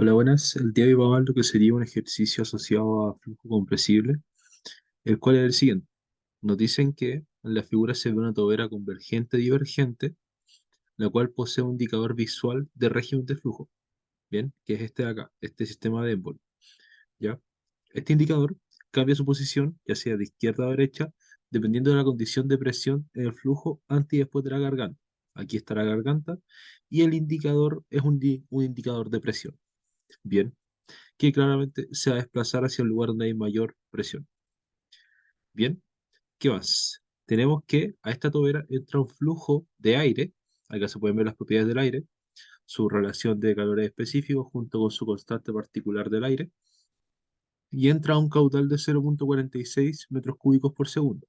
Hola, buenas. El día de hoy vamos a ver lo que sería un ejercicio asociado a flujo compresible, el cual es el siguiente. Nos dicen que en la figura se ve una tobera convergente divergente, la cual posee un indicador visual de régimen de flujo, ¿bien? Que es este de acá, este sistema de émbolo, ¿ya? Este indicador cambia su posición, ya sea de izquierda a derecha, dependiendo de la condición de presión en el flujo antes y después de la garganta. Aquí está la garganta y el indicador es un indicador de presión, ¿bien? Que claramente se va a desplazar hacia el lugar donde hay mayor presión. Bien, ¿qué más? Tenemos que a esta tobera entra un flujo de aire, acá se pueden ver las propiedades del aire, su relación de calores específicos junto con su constante particular del aire, y entra un caudal de 0,46 metros cúbicos por segundo.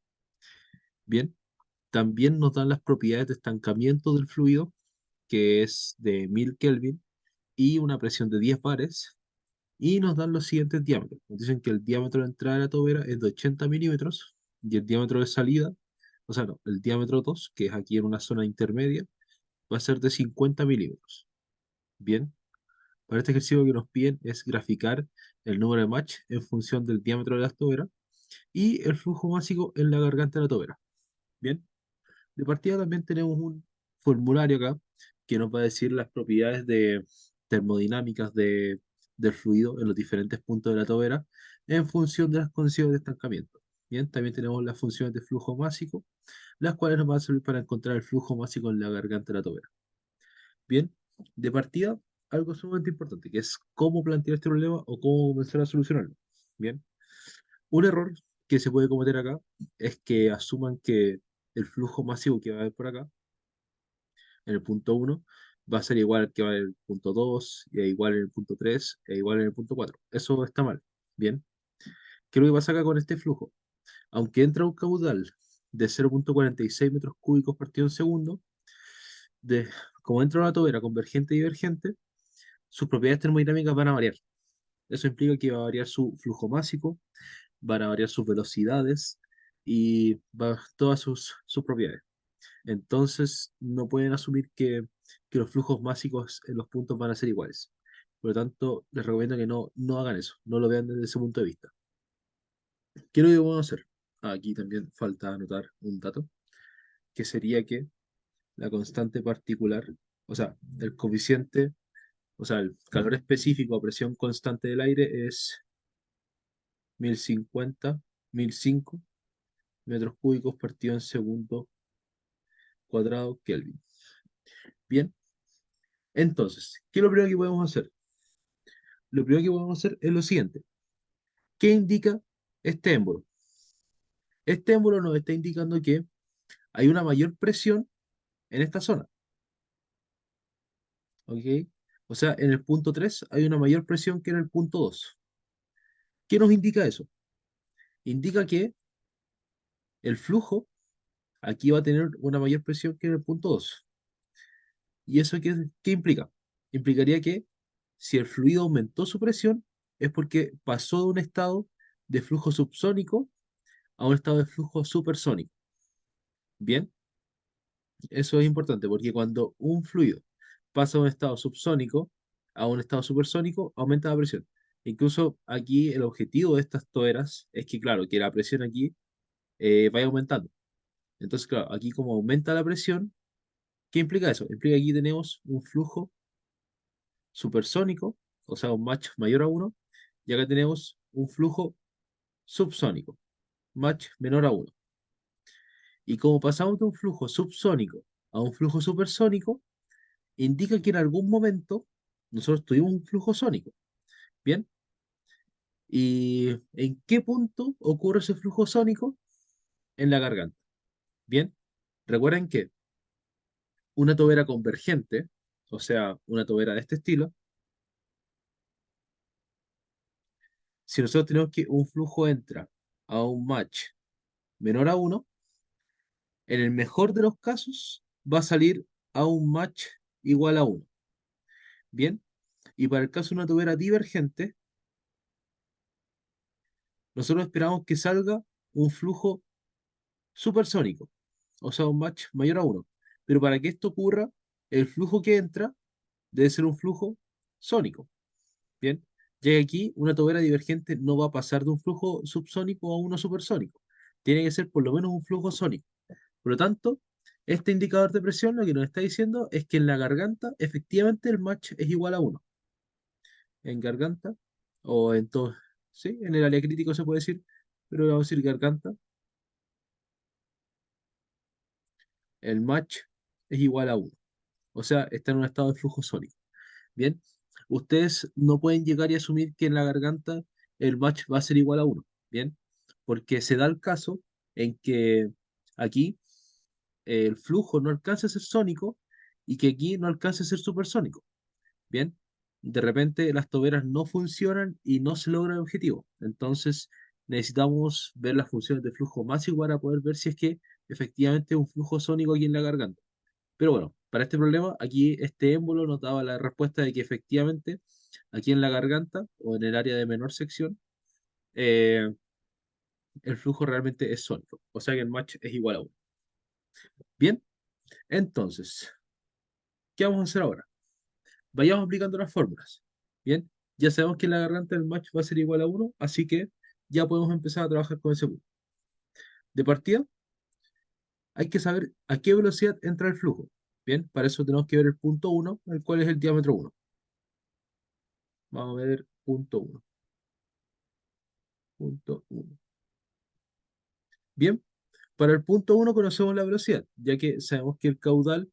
Bien, también nos dan las propiedades de estancamiento del fluido, que es de 1000 Kelvin, y una presión de 10 bares, y nos dan los siguientes diámetros. Nos dicen que el diámetro de entrada de la tobera es de 80 milímetros y el diámetro de salida, o sea, no, el diámetro 2 que es aquí en una zona intermedia, va a ser de 50 milímetros. Bien, para este ejercicio lo que nos piden es graficar el número de match en función del diámetro de la tobera y el flujo máximo en la garganta de la tobera. Bien, de partida también tenemos un formulario acá que nos va a decir las propiedades de termodinámicas del fluido en los diferentes puntos de la tobera en función de las condiciones de estancamiento. Bien, también tenemos las funciones de flujo másico, las cuales nos van a servir para encontrar el flujo másico en la garganta de la tobera. Bien, de partida, algo sumamente importante, que es cómo plantear este problema o cómo comenzar a solucionarlo. Bien, un error que se puede cometer acá es que asuman que el flujo masivo que va a haber por acá en el punto uno va a ser igual al que va en el punto 2 y igual en el punto 3 e igual en el punto 4. Eso está mal. Bien. ¿Qué es lo que pasa acá con este flujo? Aunque entra un caudal de 0,46 metros cúbicos partido en segundo, de, como entra una tobera convergente y divergente, sus propiedades termodinámicas van a variar. Eso implica que va a variar su flujo másico, van a variar sus velocidades y todas sus propiedades. Entonces, no pueden asumir que los flujos másicos en los puntos van a ser iguales. Por lo tanto, les recomiendo que no hagan eso, no lo vean desde ese punto de vista. ¿Qué es lo que podemos hacer? Aquí también falta anotar un dato, que sería que la constante particular, o sea, el coeficiente, o sea, el calor específico a presión constante del aire es 1050, 1005 metros cúbicos partido en segundo cuadrado Kelvin. Bien, entonces, ¿qué es lo primero que podemos hacer? Lo primero que podemos hacer es lo siguiente. ¿Qué indica este émbolo? Este émbolo nos está indicando que hay una mayor presión en esta zona, ¿ok? O sea, en el punto 3 hay una mayor presión que en el punto 2. ¿Qué nos indica eso? Indica que el flujo aquí va a tener una mayor presión que en el punto 2. ¿Y eso qué implica? Implicaría que si el fluido aumentó su presión es porque pasó de un estado de flujo subsónico a un estado de flujo supersónico. Bien, eso es importante porque cuando un fluido pasa de un estado subsónico a un estado supersónico, aumenta la presión. Incluso aquí el objetivo de estas toberas es que, claro, que la presión aquí vaya aumentando. Entonces, claro, aquí como aumenta la presión, ¿qué implica eso? Implica que aquí tenemos un flujo supersónico, o sea, un Mach mayor a uno, y acá tenemos un flujo subsónico, Mach menor a uno. Y como pasamos de un flujo subsónico a un flujo supersónico, indica que en algún momento nosotros tuvimos un flujo sónico. ¿Bien? ¿Y en qué punto ocurre ese flujo sónico? En la garganta. ¿Bien? Recuerden que una tobera convergente, o sea, una tobera de este estilo, si nosotros tenemos que un flujo entra a un match menor a uno, en el mejor de los casos va a salir a un match igual a uno. ¿Bien? Y para el caso de una tobera divergente, nosotros esperamos que salga un flujo supersónico, o sea, un match mayor a uno. Pero para que esto ocurra, el flujo que entra debe ser un flujo sónico. Bien, ya que aquí una tobera divergente no va a pasar de un flujo subsónico a uno supersónico. Tiene que ser por lo menos un flujo sónico. Por lo tanto, este indicador de presión lo que nos está diciendo es que en la garganta efectivamente el match es igual a uno. En garganta, o en todo, sí, en el área crítico se puede decir, pero vamos a decir garganta, el match es igual a uno. O sea, está en un estado de flujo sólido. Bien, ustedes no pueden llegar y asumir que en la garganta el match va a ser igual a uno. Bien, porque se da el caso en que aquí el flujo no alcanza a ser sónico y que aquí no alcanza a ser supersónico. Bien, de repente las toberas no funcionan y no se logra el objetivo. Entonces necesitamos ver las funciones de flujo máximo para poder ver si es que efectivamente es un flujo sónico aquí en la garganta. Pero bueno, para este problema, aquí este émbolo nos daba la respuesta de que efectivamente aquí en la garganta o en el área de menor sección, eh, el flujo realmente es sónico. O sea que el match es igual a uno. Bien, entonces, ¿qué vamos a hacer ahora? Vayamos aplicando las fórmulas. Bien, ya sabemos que la garganta del match va a ser igual a uno, así que ya podemos empezar a trabajar con ese punto. De partida, hay que saber a qué velocidad entra el flujo. Bien, para eso tenemos que ver el punto uno, el cual es el diámetro uno. Vamos a ver punto uno. Punto uno. Bien, para el punto uno conocemos la velocidad, ya que sabemos que el caudal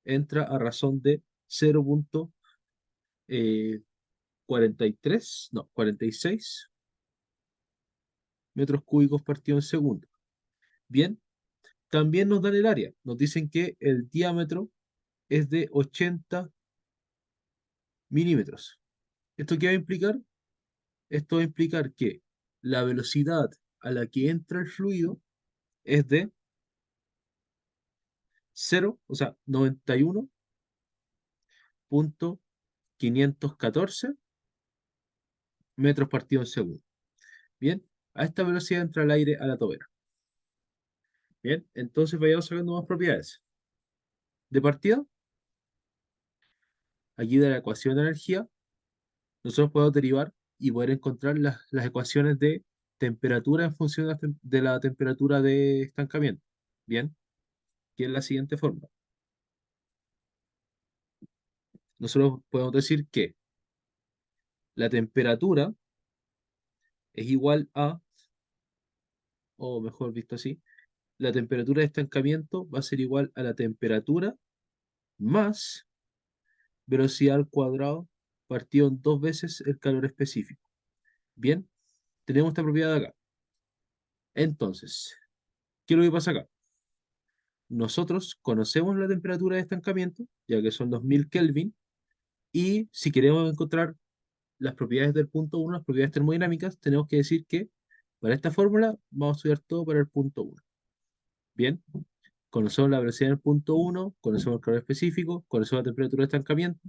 entra a razón de 0,43, no, 46 metros cúbicos partido en segundo. Bien, también nos dan el área. Nos dicen que el diámetro es de 80 milímetros. ¿Esto qué va a implicar? Esto va a implicar que la velocidad a la que entra el fluido es de 0, o sea, 91,514 metros partido en segundo. Bien, a esta velocidad entra el aire a la tobera. Bien, entonces vayamos sacando más propiedades. De partida, aquí de la ecuación de energía, nosotros podemos derivar y poder encontrar las ecuaciones de temperatura en función de la temperatura de estancamiento. Bien, que es la siguiente forma. Nosotros podemos decir que la temperatura es igual a, o mejor visto así, la temperatura de estancamiento va a ser igual a la temperatura más velocidad al cuadrado partido en dos veces el calor específico. Bien, tenemos esta propiedad acá. Entonces, ¿qué es lo que pasa acá? Nosotros conocemos la temperatura de estancamiento, ya que son 2000 Kelvin, y si queremos encontrar las propiedades del punto uno, las propiedades termodinámicas, tenemos que decir que para esta fórmula vamos a estudiar todo para el punto uno. Bien, conocemos la velocidad del punto uno, conocemos el calor específico, conocemos la temperatura de estancamiento,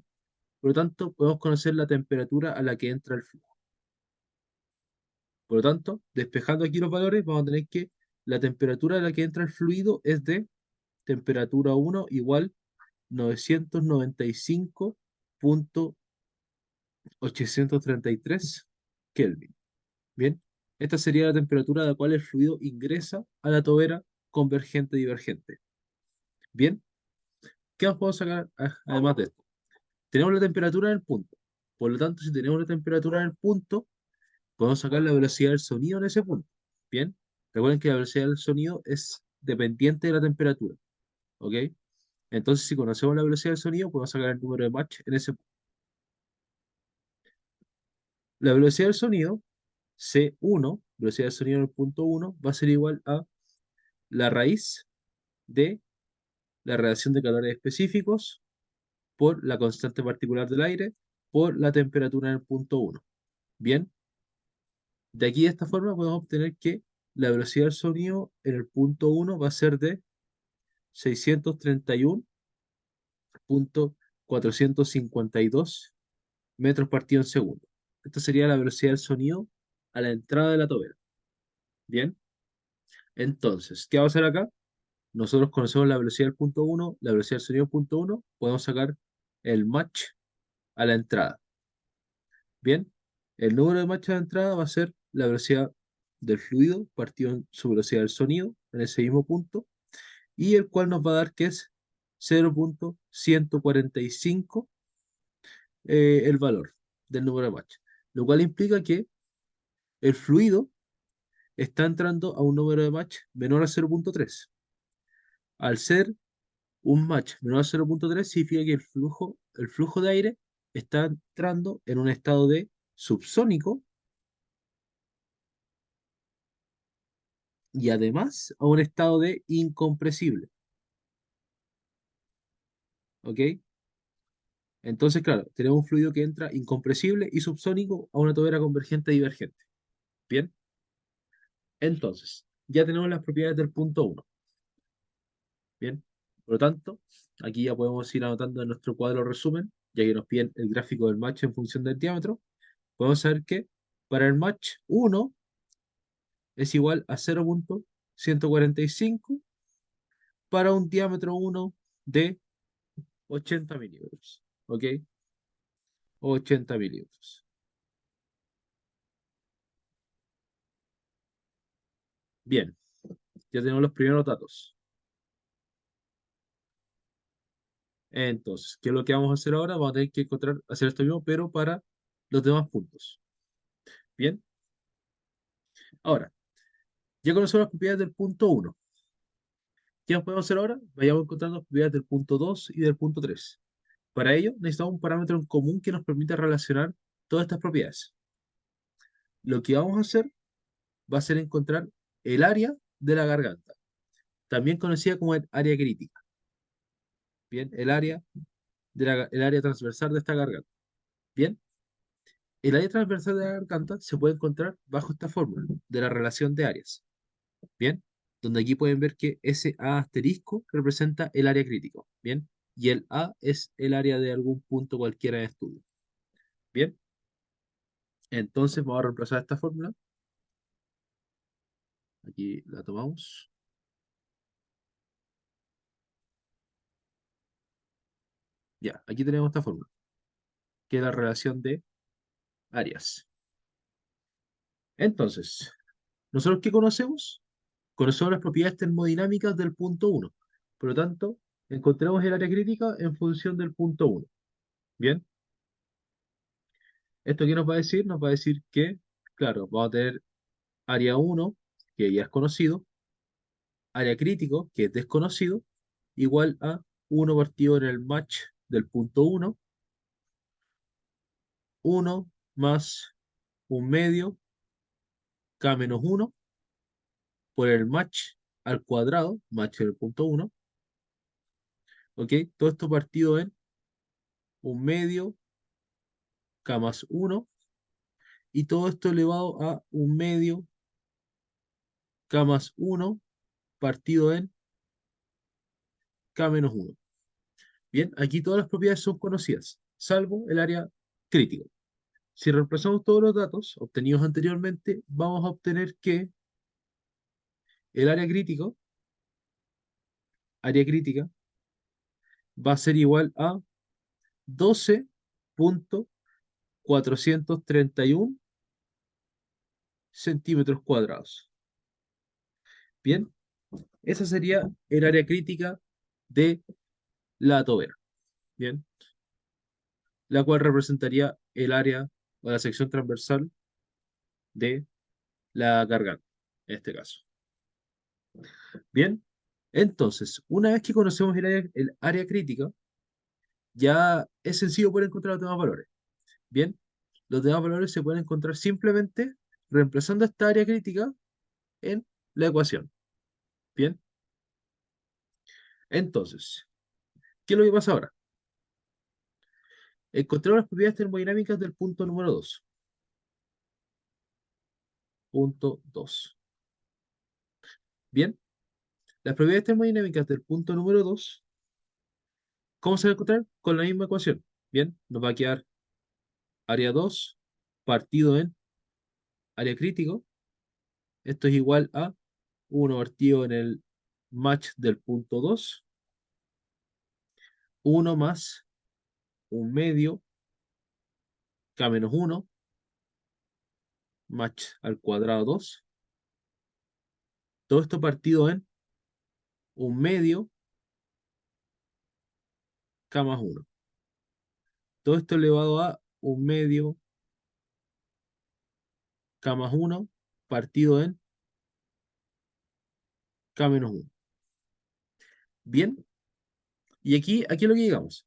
por lo tanto, podemos conocer la temperatura a la que entra el flujo. Por lo tanto, despejando aquí los valores, vamos a tener que la temperatura a la que entra el fluido es de temperatura uno igual 995,833 Kelvin. Bien, esta sería la temperatura a la cual el fluido ingresa a la tobera convergente-divergente. Bien, ¿qué más podemos sacar además de esto? Tenemos la temperatura en el punto. Por lo tanto, si tenemos la temperatura en el punto, podemos sacar la velocidad del sonido en ese punto. Bien, recuerden que la velocidad del sonido es dependiente de la temperatura. ¿Ok? Entonces, si conocemos la velocidad del sonido, podemos sacar el número de Mach en ese punto. La velocidad del sonido, C1, velocidad del sonido en el punto uno, va a ser igual a la raíz de la radiación de calores específicos por la constante particular del aire por la temperatura en el punto uno. Bien, de aquí de esta forma podemos obtener que la velocidad del sonido en el punto uno va a ser de 631,452 metros partido en segundo. Esta sería la velocidad del sonido a la entrada de la tobera. Bien, entonces, ¿qué vamos a hacer acá? Nosotros conocemos la velocidad del punto uno, la velocidad del sonido punto uno, podemos sacar el match a la entrada. Bien, el número de marchas de entrada va a ser la velocidad del fluido partido en su velocidad del sonido en ese mismo punto, y el cual nos va a dar que es 0,145 el valor del número de marchas, lo cual implica que el fluido está entrando a un número de Mach menor a 0,3. Al ser un Mach menor a 0,3 significa que el flujo de aire está entrando en un estado de subsónico y además a un estado de incompresible. ¿Ok? Entonces, claro, tenemos un fluido que entra incompresible y subsónico a una tobera convergente divergente. Bien, entonces, ya tenemos las propiedades del punto uno. Bien, por lo tanto, aquí ya podemos ir anotando en nuestro cuadro resumen, ya que nos piden el gráfico del match en función del diámetro. Podemos saber que para el match uno es igual a 0,145 para un diámetro uno de 80 milímetros. ¿Ok? 80 milímetros. Bien, ya tenemos los primeros datos. Entonces, ¿qué es lo que vamos a hacer ahora? Vamos a tener que hacer esto mismo, pero para los demás puntos. Bien, ahora, ya conocemos las propiedades del punto uno. ¿Qué más podemos hacer ahora? Vayamos encontrando las propiedades del punto 2 y del punto 3. Para ello, necesitamos un parámetro en común que nos permita relacionar todas estas propiedades. Lo que vamos a hacer va a ser encontrar el área de la garganta, también conocida como el área crítica. Bien, el área transversal de esta garganta. Bien, el área transversal de la garganta se puede encontrar bajo esta fórmula de la relación de áreas. Bien, donde aquí pueden ver que ese A asterisco representa el área crítico. Bien, y el A es el área de algún punto cualquiera de estudio. Bien, entonces vamos a reemplazar esta fórmula. Aquí la tomamos. Ya, aquí tenemos esta fórmula, que es la relación de áreas. Entonces, ¿nosotros qué conocemos? Conocemos las propiedades termodinámicas del punto uno. Por lo tanto, encontramos el área crítica en función del punto uno. Bien, ¿esto qué nos va a decir? Nos va a decir que, claro, vamos a tener área uno, que ya es conocido, área crítico, que es desconocido, igual a uno partido en el match del punto uno más un medio, k menos uno por el match al cuadrado, match en el punto uno, ¿ok? Todo esto partido en un medio, k más uno, y todo esto elevado a un medio, k más uno partido en k menos uno. Bien, aquí todas las propiedades son conocidas, salvo el área crítica. Si reemplazamos todos los datos obtenidos anteriormente, vamos a obtener que el área crítica va a ser igual a 12,431 centímetros cuadrados. Bien, esa sería el área crítica de la tobera. Bien, la cual representaría el área o la sección transversal de la garganta, en este caso. Bien, entonces, una vez que conocemos el área crítica, ya es sencillo poder encontrar los demás valores. Bien, los demás valores se pueden encontrar simplemente reemplazando esta área crítica en la ecuación. Bien, entonces, ¿qué es lo que pasa ahora? Encontramos las propiedades termodinámicas del punto número 2. Punto 2. Bien, las propiedades termodinámicas del punto número 2, ¿cómo se va a encontrar? Con la misma ecuación. Bien, nos va a quedar área 2 partido en área crítico. Esto es igual a 1 partido en el match del punto 2, 1 más un medio, K menos 1, match al cuadrado 2. Todo esto partido en un medio K más 1. Todo esto elevado a un medio K más 1 partido en K menos 1. Bien, y aquí es lo que llegamos.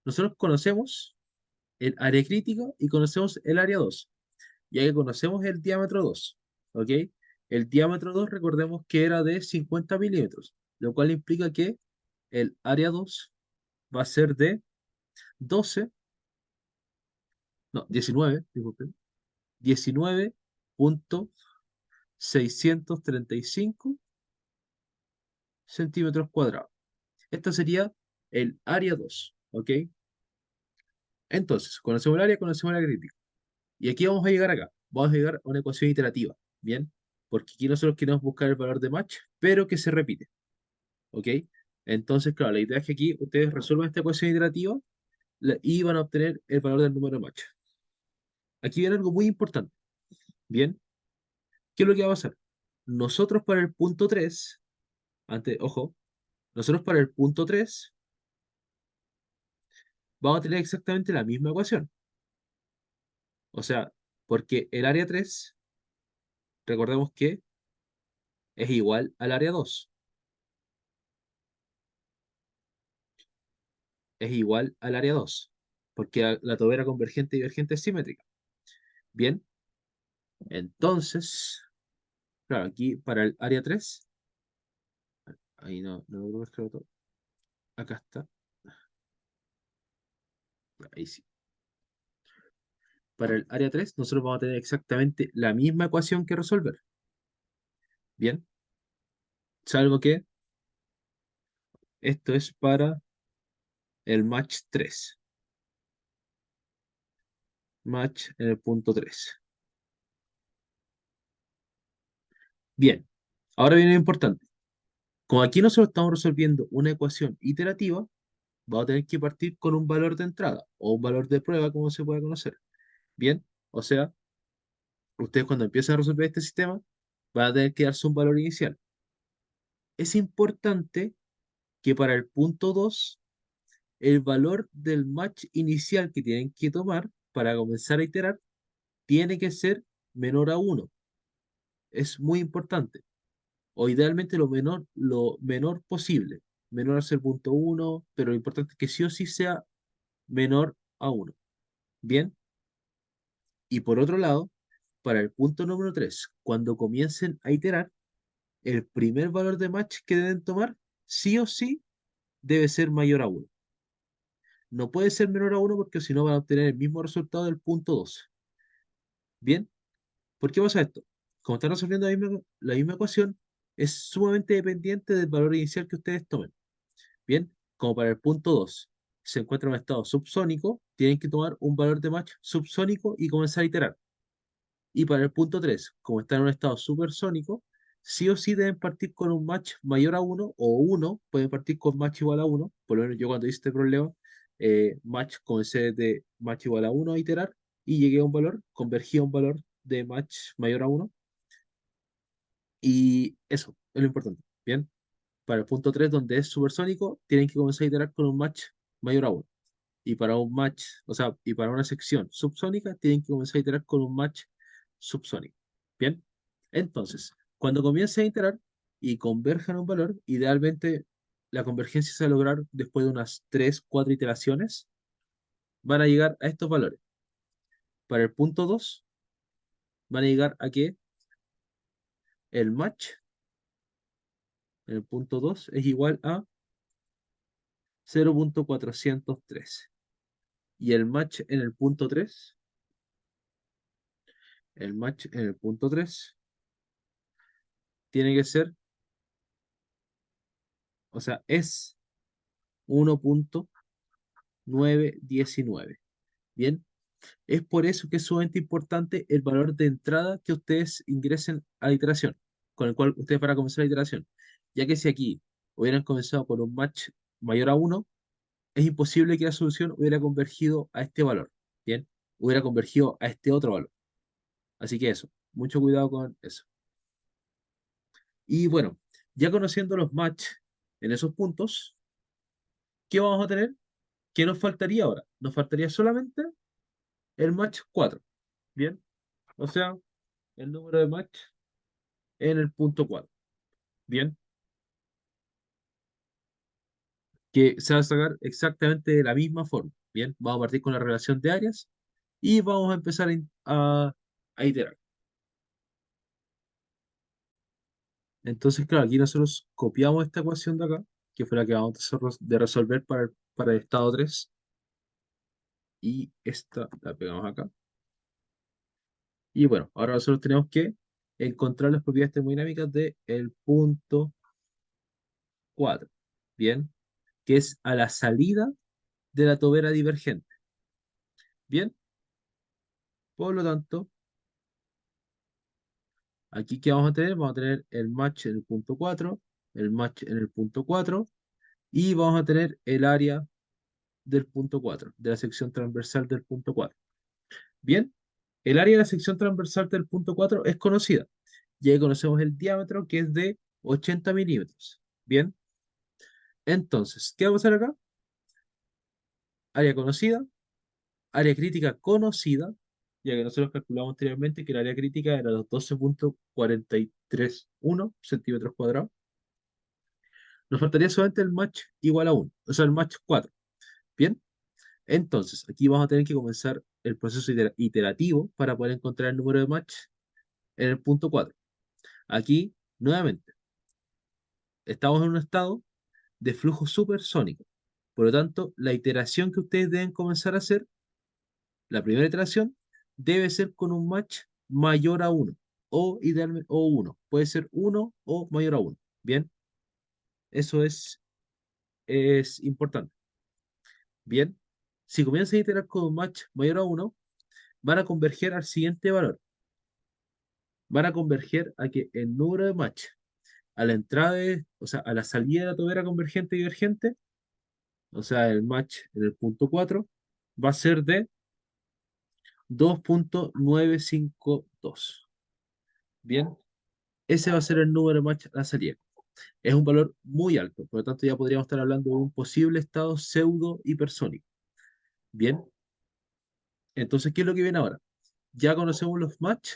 Nosotros conocemos el área crítica y conocemos el área 2, ya que conocemos el diámetro 2, ¿ok? El diámetro 2 recordemos que era de 50 milímetros, lo cual implica que el área 2 va a ser de 12, no, 19, disculpen, 19,635 centímetros cuadrados. Esta sería el área 2, ¿ok? Entonces, conocemos el área, conocemos la crítica. Y aquí vamos a llegar acá. Vamos a llegar a una ecuación iterativa, ¿bien? Porque aquí nosotros queremos buscar el valor de match, pero que se repite, ¿ok? Entonces, claro, la idea es que aquí ustedes resuelvan esta ecuación iterativa y van a obtener el valor del número de match. Aquí viene algo muy importante, ¿bien? ¿Qué es lo que va a pasar? Nosotros para el punto 3, ojo, nosotros para el punto 3 vamos a tener exactamente la misma ecuación. O sea, porque el área 3, recordemos que es igual al área 2, es igual al área 2, porque la tobera convergente y divergente es simétrica. Bien, entonces, claro, aquí para el área 3, ahí no lo muestro todo, acá está, ahí sí. Para el área 3 nosotros vamos a tener exactamente la misma ecuación que resolver. Bien, salvo que esto es para el match 3, match en el punto 3. Bien, ahora viene lo importante. Como aquí nosotros estamos resolviendo una ecuación iterativa, vamos a tener que partir con un valor de entrada o un valor de prueba, como se puede conocer. Bien, o sea, ustedes cuando empiezan a resolver este sistema, van a tener que darse un valor inicial. Es importante que para el punto 2 el valor del match inicial que tienen que tomar para comenzar a iterar tiene que ser menor a 1. Es muy importante. O idealmente lo menor posible. Menor a 0,1, pero lo importante es que sí o sí sea menor a 1. Bien, y por otro lado, para el punto número 3, cuando comiencen a iterar, el primer valor de match que deben tomar, sí o sí, debe ser mayor a 1. No puede ser menor a 1 porque si no van a obtener el mismo resultado del punto 2. Bien, ¿por qué pasa esto? Como están resolviendo la misma ecuación, es sumamente dependiente del valor inicial que ustedes tomen. Bien, como para el punto 2 se encuentra en un estado subsónico, tienen que tomar un valor de match subsónico y comenzar a iterar. Y para el punto 3 como está en un estado supersónico, sí o sí deben partir con un match mayor a 1 o 1, pueden partir con match igual a 1. Por lo menos yo cuando hice este problema, match comencé de match igual a 1 a iterar y llegué a un valor, convergí a un valor de match mayor a 1 y eso es lo importante. Bien, para el punto 3 donde es supersónico, tienen que comenzar a iterar con un match mayor a 1. Y para un match, o sea, y para una sección subsónica, tienen que comenzar a iterar con un match subsónico. Bien, entonces, cuando comiencen a iterar y converjan un valor, idealmente la convergencia se va a lograr después de unas 3 4 iteraciones, van a llegar a estos valores. Para el punto 2 van a llegar a que el match en el punto 2 es igual a 0,413. Y el match en el punto 3, el match en el punto 3 tiene que ser, o sea, es 1,919. Bien, es por eso que es sumamente importante el valor de entrada que ustedes ingresen a la iteración, con el cual ustedes van a comenzar la iteración. Ya que si aquí hubieran comenzado con un match mayor a 1, es imposible que la solución hubiera convergido a este valor. Bien, hubiera convergido a este otro valor. Así que eso, mucho cuidado con eso. Y bueno, ya conociendo los match en esos puntos, ¿qué vamos a tener? ¿Qué nos faltaría ahora? Nos faltaría solamente el match 4. Bien, o sea, el número de match en el punto 4. Bien, que se va a sacar exactamente de la misma forma. Bien, vamos a partir con la relación de áreas y vamos a empezar a iterar. Entonces, claro, aquí nosotros copiamos esta ecuación de acá, que fue la que vamos de resolver para el estado 3, y esta la pegamos acá. Y bueno, ahora nosotros tenemos que encontrar las propiedades termodinámicas del punto 4. Bien, que es a la salida de la tobera divergente. Bien, por lo tanto, aquí ¿qué vamos a tener? Vamos a tener el match en el punto 4, el match en el punto 4, y vamos a tener el área del punto 4, de la sección transversal del punto 4. Bien, el área de la sección transversal del punto 4 es conocida. Ya conocemos el diámetro, que es de 80 milímetros. Bien, entonces, ¿qué va a pasar acá? Área conocida, área crítica conocida, ya que nosotros calculamos anteriormente que el área crítica era los 12,431 centímetros cuadrados. Nos faltaría solamente el match igual a 1, o sea, el match 4. Bien, entonces aquí vamos a tener que comenzar el proceso iterativo para poder encontrar el número de match en el punto 4. Aquí, nuevamente, estamos en un estado de flujo supersónico. Por lo tanto, la iteración que ustedes deben comenzar a hacer, la primera iteración, debe ser con un match mayor a 1 o idealmente o 1. Puede ser 1 o mayor a 1. Bien, eso es importante. Bien, si comienzan a iterar con un match mayor a 1, van a converger al siguiente valor. Van a converger a que el número de match a la entrada, o sea, a la salida de la tobera convergente y divergente, o sea, el match en el punto 4, va a ser de 2,952. Bien, ese va a ser el número de match a la salida. Es un valor muy alto, por lo tanto ya podríamos estar hablando de un posible estado pseudo hipersónico. Bien, entonces, ¿qué es lo que viene ahora? Ya conocemos los match,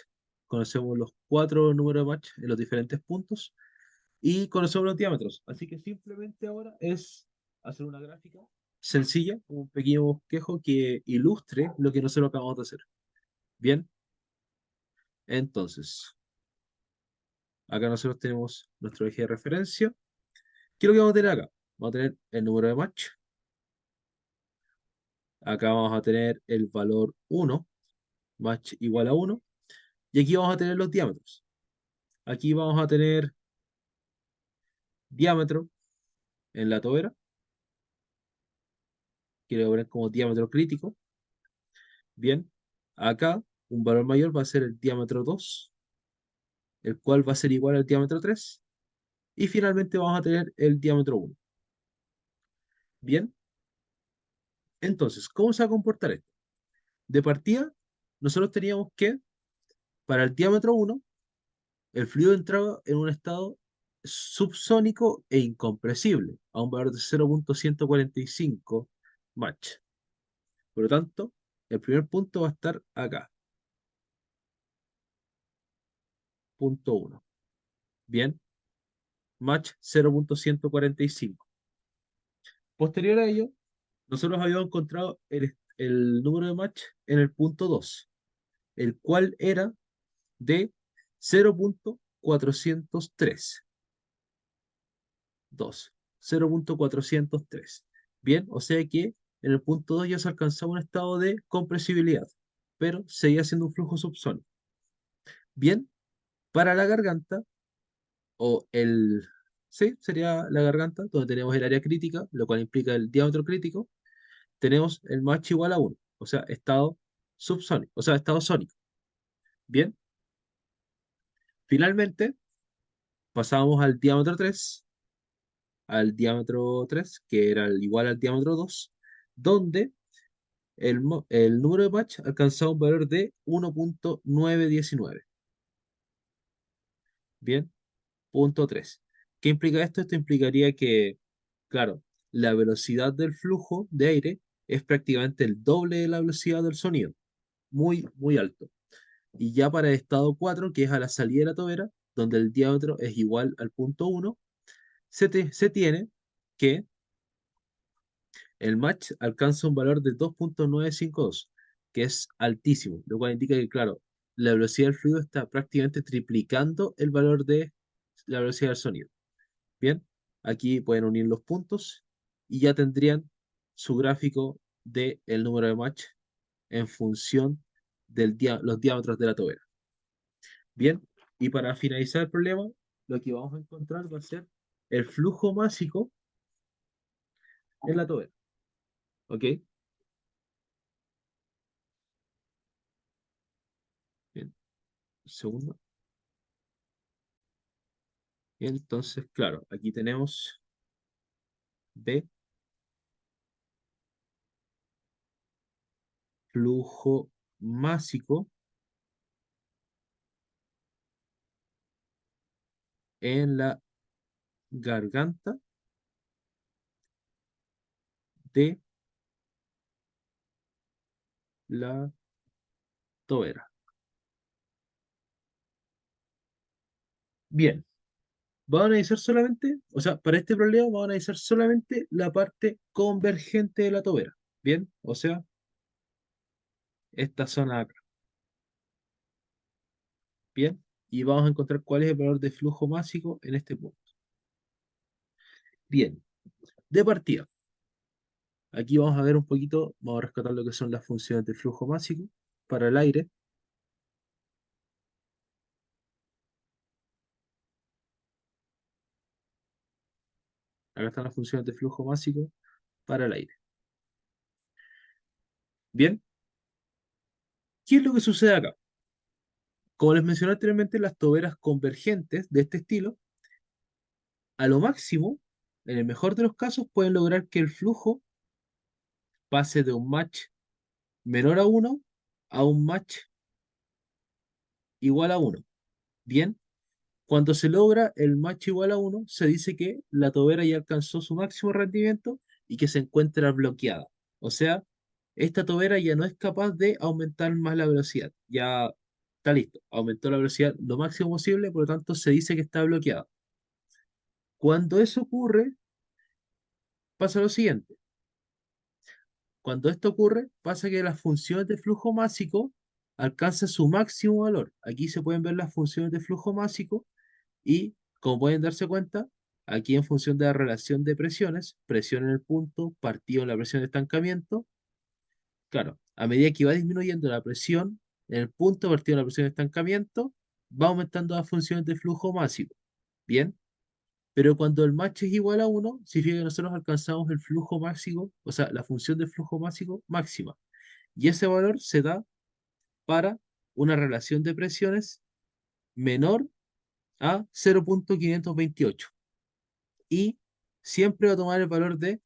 conocemos los cuatro números de match en los diferentes puntos y conocemos los diámetros. Así que simplemente ahora es hacer una gráfica sencilla, un pequeño bosquejo que ilustre lo que nosotros acabamos de hacer. Bien, entonces, acá nosotros tenemos nuestro eje de referencia. ¿Qué es lo que vamos a tener acá? Vamos a tener el número de match. Acá vamos a tener el valor 1, match igual a 1. Y aquí vamos a tener los diámetros. Aquí vamos a tener diámetro en la tobera, que lo voy a poner como diámetro crítico. Bien, acá un valor mayor va a ser el diámetro 2, el cual va a ser igual al diámetro 3. Y finalmente vamos a tener el diámetro 1. Bien, entonces, ¿cómo se va a comportar esto? De partida, nosotros teníamos que, para el diámetro 1, el fluido entraba en un estado subsónico e incompresible, a un valor de 0,145 Mach. Por lo tanto, el primer punto va a estar acá, punto 1. Bien, Mach 0,145. Posterior a ello, nosotros habíamos encontrado el número de Mach en el punto 2, el cual era de 0,403. 2, 0,403. Bien, o sea que en el punto 2 ya se alcanzaba un estado de compresibilidad, pero seguía siendo un flujo subsónico. Bien, para la garganta, o el... Sí, sería la garganta, donde tenemos el área crítica, lo cual implica el diámetro crítico, tenemos el match igual a 1, o sea, estado subsónico, o sea, estado sónico. Bien, finalmente pasamos al diámetro 3, que era igual al diámetro 2, donde el número de Mach alcanzaba un valor de 1.919. Bien, punto 3. ¿Qué implica esto? Esto implicaría que, claro, la velocidad del flujo de aire es prácticamente el doble de la velocidad del sonido, muy, muy alto. Y ya para el estado 4, que es a la salida de la tobera, donde el diámetro es igual al punto 1, se tiene que el Mach alcanza un valor de 2.952, que es altísimo, lo cual indica que, claro, la velocidad del fluido está prácticamente triplicando el valor de la velocidad del sonido. Bien, aquí pueden unir los puntos y ya tendrían su gráfico del número de Mach en función de los diámetros de la tobera. Bien, y para finalizar el problema, lo que vamos a encontrar va a ser el flujo másico en la tobera. ¿Ok? Bien, un segundo. Bien, entonces, claro, aquí tenemos B, flujo másico en la garganta de la tobera. Bien, vamos a analizar solamente, o sea, para este problema vamos a analizar solamente la parte convergente de la tobera. Bien, o sea, esta zona de acá. Bien, y vamos a encontrar cuál es el valor de flujo másico en este punto. Bien, de partida, aquí vamos a ver un poquito, vamos a rescatar lo que son las funciones de flujo másico para el aire. Acá están las funciones de flujo másico para el aire. Bien, ¿qué es lo que sucede acá? Como les mencioné anteriormente, las toberas convergentes de este estilo, a lo máximo, en el mejor de los casos, pueden lograr que el flujo pase de un Mach menor a 1 a un Mach igual a 1. Bien, cuando se logra el Mach igual a 1, se dice que la tobera ya alcanzó su máximo rendimiento y que se encuentra bloqueada. O sea, esta tobera ya no es capaz de aumentar más la velocidad. Ya está listo. Aumentó la velocidad lo máximo posible, por lo tanto se dice que está bloqueada. Cuando eso ocurre, pasa lo siguiente. Cuando esto ocurre, pasa que las funciones de flujo másico alcanzan su máximo valor. Aquí se pueden ver las funciones de flujo másico y, como pueden darse cuenta, aquí en función de la relación de presiones, presión en el punto, partido en la presión de estancamiento, claro, a medida que va disminuyendo la presión en el punto, partido en la presión de estancamiento, va aumentando las funciones de flujo másico. Bien, pero cuando el match es igual a 1, significa que nosotros alcanzamos el flujo máximo, o sea, la función de flujo máximo máxima. Y ese valor se da para una relación de presiones menor a 0.528 y siempre va a tomar el valor de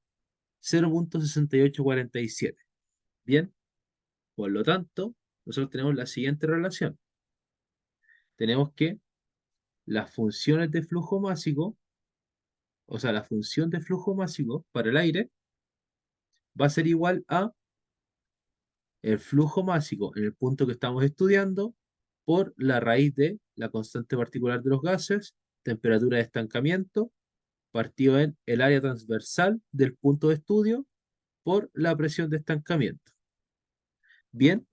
0.6847. Bien, por lo tanto, nosotros tenemos la siguiente relación. Tenemos que las funciones de flujo másico, o sea, la función de flujo másico para el aire va a ser igual a el flujo másico en el punto que estamos estudiando por la raíz de la constante particular de los gases, temperatura de estancamiento, partido en el área transversal del punto de estudio por la presión de estancamiento. Bien,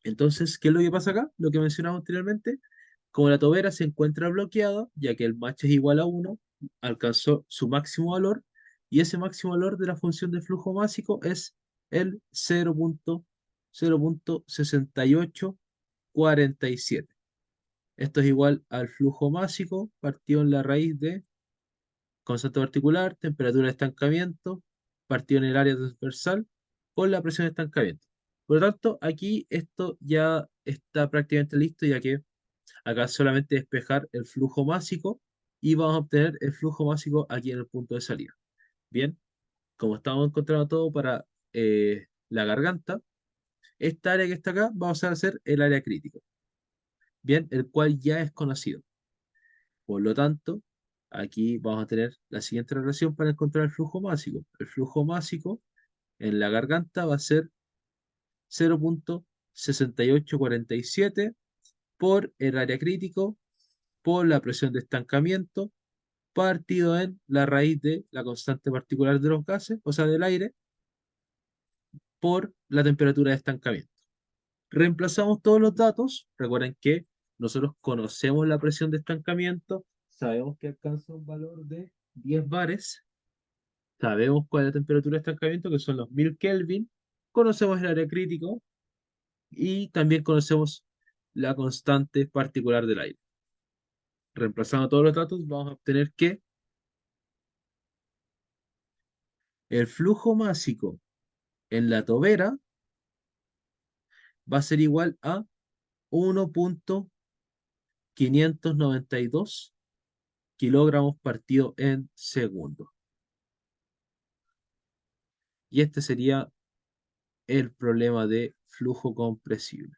entonces, ¿qué es lo que pasa acá? Lo que mencionamos anteriormente, como la tobera se encuentra bloqueada, ya que el Mach es igual a 1, alcanzó su máximo valor, y ese máximo valor de la función de flujo másico es el 0.0.6847. Esto es igual al flujo másico partido en la raíz de constante particular, temperatura de estancamiento, partido en el área transversal, por la presión de estancamiento. Por lo tanto, aquí esto ya está prácticamente listo, ya que acá solamente despejar el flujo másico y vamos a obtener el flujo másico aquí en el punto de salida. Bien, como estamos encontrando todo para la garganta, esta área que está acá va a pasar a ser el área crítica, bien, el cual ya es conocido. Por lo tanto, aquí vamos a tener la siguiente relación para encontrar el flujo másico. El flujo másico en la garganta va a ser 0,6847 por el área crítico por la presión de estancamiento partido en la raíz de la constante particular de los gases, o sea, del aire, por la temperatura de estancamiento. Reemplazamos todos los datos. Recuerden que nosotros conocemos la presión de estancamiento, sabemos que alcanza un valor de 10 bares, sabemos cuál es la temperatura de estancamiento, que son los 1000 Kelvin, conocemos el área crítico y también conocemos la constante particular del aire. Reemplazando todos los datos, vamos a obtener que el flujo másico en la tobera va a ser igual a 1,592 kilogramos partido en segundo. Y este sería el problema de flujo compresible.